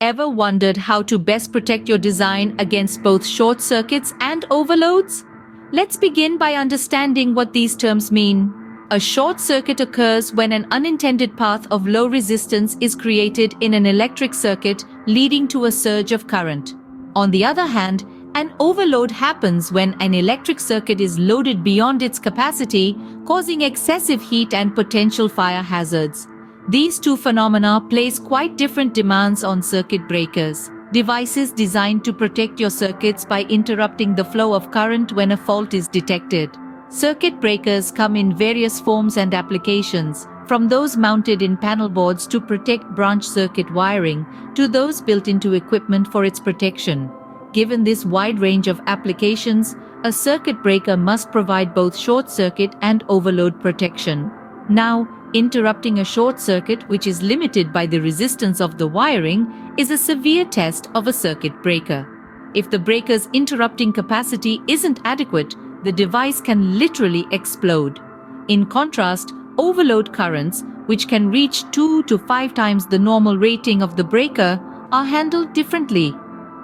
Ever wondered how to best protect your design against both short circuits and overloads? Let's begin by understanding what these terms mean. A short circuit occurs when an unintended path of low resistance is created in an electric circuit, leading to a surge of current. On the other hand, an overload happens when an electric circuit is loaded beyond its capacity, causing excessive heat and potential fire hazards. These two phenomena place quite different demands on circuit breakers, devices designed to protect your circuits by interrupting the flow of current when a fault is detected. Circuit breakers come in various forms and applications, from those mounted in panel boards to protect branch circuit wiring, to those built into equipment for its protection. Given this wide range of applications, a circuit breaker must provide both short circuit and overload protection. Now, interrupting a short circuit, which is limited by the resistance of the wiring, is a severe test of a circuit breaker. If the breaker's interrupting capacity isn't adequate, the device can literally explode. In contrast, overload currents, which can reach 2 to 5 times the normal rating of the breaker, are handled differently.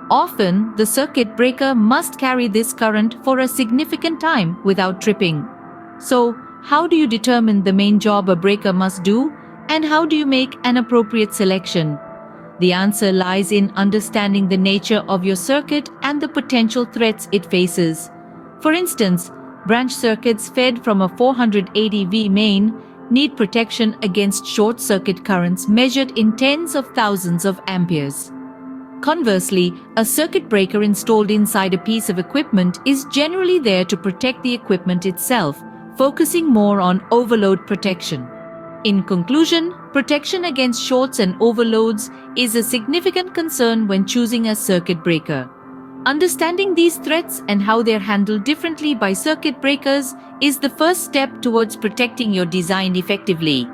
Often, the circuit breaker must carry this current for a significant time without tripping. So, how do you determine the main job a breaker must do, and how do you make an appropriate selection? The answer lies in understanding the nature of your circuit and the potential threats it faces. For instance, branch circuits fed from a 480V main need protection against short circuit currents measured in tens of thousands of amperes. Conversely, a circuit breaker installed inside a piece of equipment is generally there to protect the equipment itself, focusing more on overload protection. In conclusion, protection against shorts and overloads is a significant concern when choosing a circuit breaker. Understanding these threats and how they're handled differently by circuit breakers is the first step towards protecting your design effectively.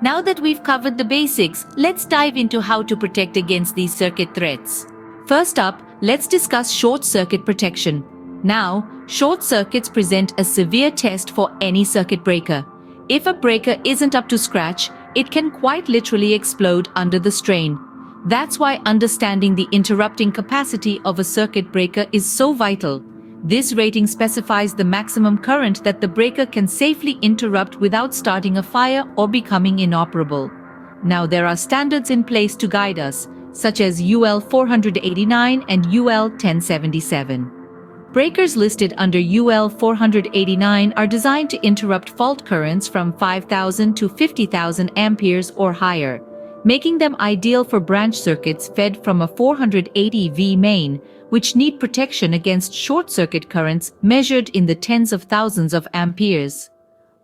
Now that we've covered the basics, let's dive into how to protect against these circuit threats. First up, let's discuss short circuit protection. Now, short circuits present a severe test for any circuit breaker. If a breaker isn't up to scratch, it can quite literally explode under the strain. That's why understanding the interrupting capacity of a circuit breaker is so vital. This rating specifies the maximum current that the breaker can safely interrupt without starting a fire or becoming inoperable. Now, there are standards in place to guide us, such as UL 489 and UL 1077. Breakers listed under UL 489 are designed to interrupt fault currents from 5,000 to 50,000 amperes or higher, making them ideal for branch circuits fed from a 480V main, which need protection against short circuit currents measured in the tens of thousands of amperes.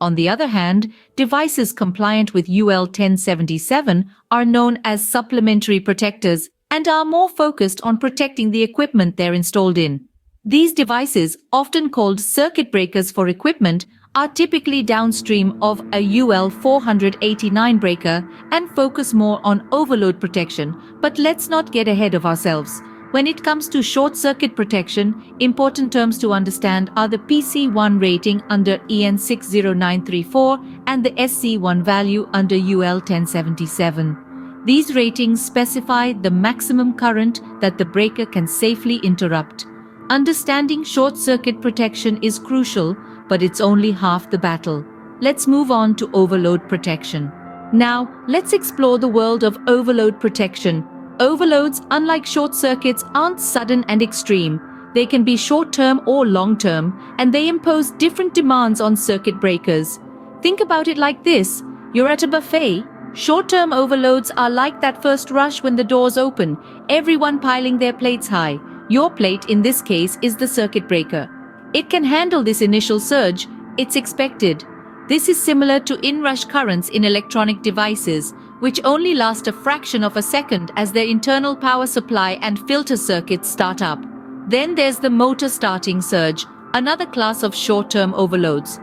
On the other hand, devices compliant with UL 1077 are known as supplementary protectors and are more focused on protecting the equipment they're installed in. These devices, often called circuit breakers for equipment, are typically downstream of a UL 489 breaker and focus more on overload protection. But let's not get ahead of ourselves. When it comes to short circuit protection, important terms to understand are the PC1 rating under EN 60934 and the SC1 value under UL 1077. These ratings specify the maximum current that the breaker can safely interrupt. Understanding short circuit protection is crucial, but it's only half the battle. Let's move on to overload protection. Now, let's explore the world of overload protection. Overloads, unlike short circuits, aren't sudden and extreme. They can be short-term or long-term, and they impose different demands on circuit breakers. Think about it like this. You're at a buffet. Short-term overloads are like that first rush when the doors open, everyone piling their plates high. Your plate, in this case, is the circuit breaker. It can handle this initial surge. It's expected. This is similar to inrush currents in electronic devices, which only last a fraction of a second as their internal power supply and filter circuits start up. Then there's the motor starting surge, another class of short-term overloads.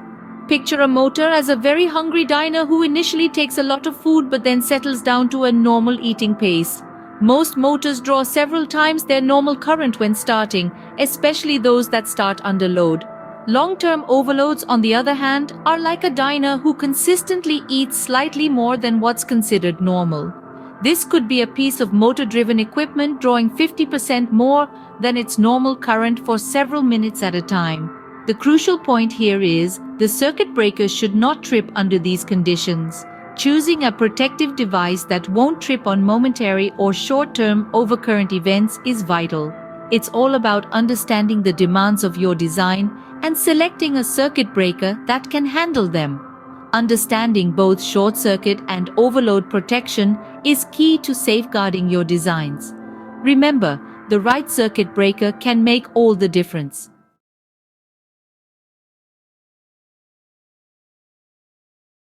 Picture a motor as a very hungry diner who initially takes a lot of food but then settles down to a normal eating pace. Most motors draw several times their normal current when starting, especially those that start under load. Long-term overloads, on the other hand, are like a diner who consistently eats slightly more than what's considered normal. This could be a piece of motor-driven equipment drawing 50% more than its normal current for several minutes at a time. The crucial point here is, the circuit breaker should not trip under these conditions. Choosing a protective device that won't trip on momentary or short-term overcurrent events is vital. It's all about understanding the demands of your design and selecting a circuit breaker that can handle them. Understanding both short circuit and overload protection is key to safeguarding your designs. Remember, the right circuit breaker can make all the difference.